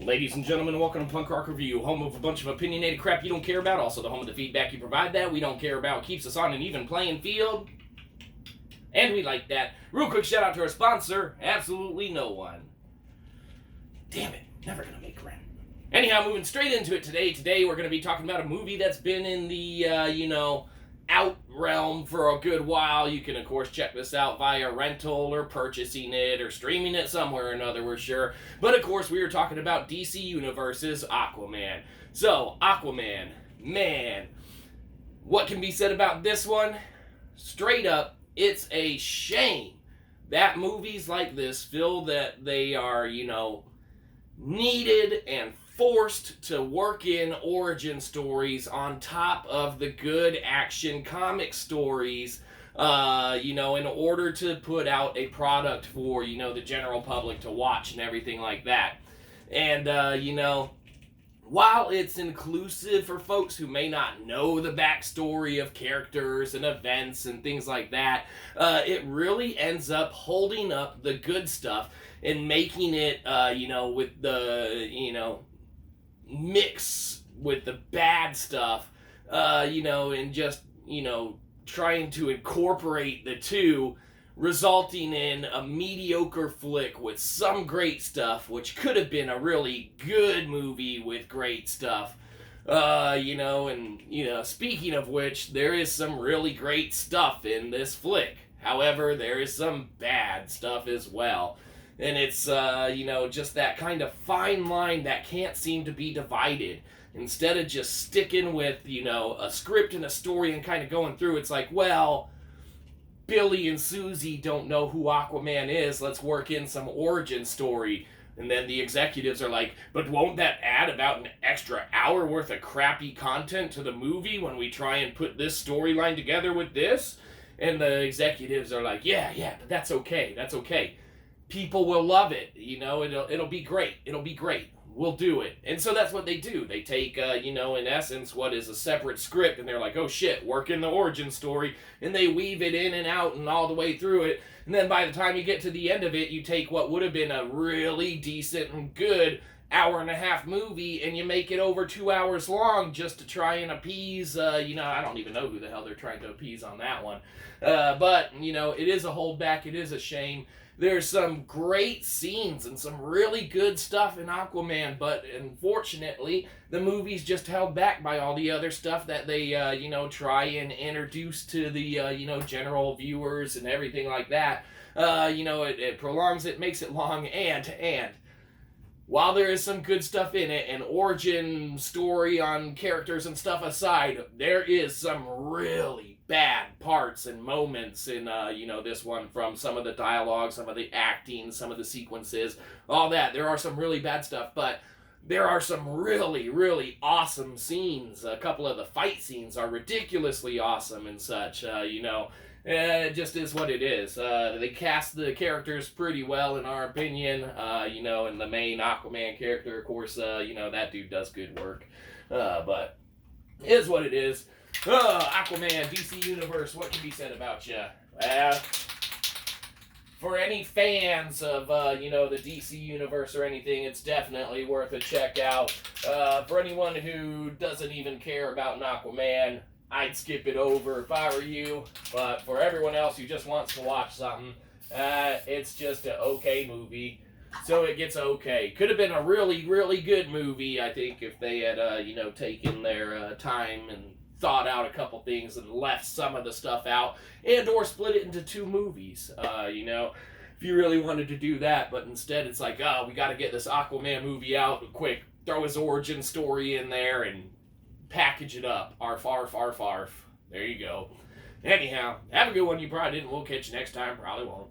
Ladies and gentlemen, welcome to Punk Rock Review, home of a bunch of opinionated crap you don't care about, also the home of the feedback you provide that we don't care about, keeps us on an even playing field, and we like that. Real quick shout out to our sponsor, Absolutely No One. Damn it, never gonna make rent. Anyhow, moving straight into it today. Today we're gonna be talking about a movie that's been in the, out realm for a good while. You can, of course, check this out via rental or purchasing it or streaming it somewhere or another, we're sure. But, of course, we were talking about DC Universe's Aquaman. So, Aquaman, man, what can be said about this one? Straight up, it's a shame that movies like this feel that they are, needed and forced to work in origin stories on top of the good action comic stories, in order to put out a product for, the general public to watch and everything like that. And, while it's inclusive for folks who may not know the backstory of characters and events and things like that, it really ends up holding up the good stuff and making it, with the, mix with the bad stuff, and just, trying to incorporate the two, resulting in a mediocre flick with some great stuff, which could have been a really good movie with great stuff. Speaking of which, there is some really great stuff in this flick. However, there is some bad stuff as well. And it's, just that kind of fine line that can't seem to be divided. Instead of just sticking with, a script and a story and kind of going through, it's like, well, Billy and Susie don't know who Aquaman is, let's work in some origin story. And then the executives are like, but won't that add about an extra hour worth of crappy content to the movie when we try and put this storyline together with this? And the executives are like, yeah, but that's okay. People will love it, it'll be great, we'll do it. And so that's what they do. They take, in essence, what is a separate script, and they're like, oh shit, work in the origin story, and they weave it in and out and all the way through it, and then by the time you get to the end of it, you take what would have been a really decent and good hour-and-a-half movie, and you make it over 2 hours long just to try and appease, I don't even know who the hell they're trying to appease on that one. But, it is a holdback, it is a shame. There's some great scenes and some really good stuff in Aquaman, but unfortunately, the movie's just held back by all the other stuff that they, try and introduce to the, general viewers and everything like that. It prolongs it, makes it long, and while there is some good stuff in it, an origin story on characters and stuff aside, there is some really bad parts and moments in, this one, from some of the dialogue, some of the acting, some of the sequences, all that. There are some really bad stuff, but there are some really, really awesome scenes. A couple of the fight scenes are ridiculously awesome and such, it just is what it is. They cast the characters pretty well, in our opinion, and the main Aquaman character, of course, that dude does good work, but it is what it is. Aquaman, DC Universe, what can be said about you? For any fans of, the DC Universe or anything, it's definitely worth a check out. For anyone who doesn't even care about an Aquaman, I'd skip it over if I were you. But for everyone else who just wants to watch something, it's just an okay movie. So it gets okay. Could have been a really, really good movie, I think, if they had, taken their time and thought out a couple things and left some of the stuff out, and or split it into two movies, if you really wanted to do that. But instead it's like, we got to get this Aquaman movie out quick, throw his origin story in there and package it up. Arf, arf, arf, arf. There you go. Anyhow, have a good one, you probably didn't. We'll catch you next time. Probably won't.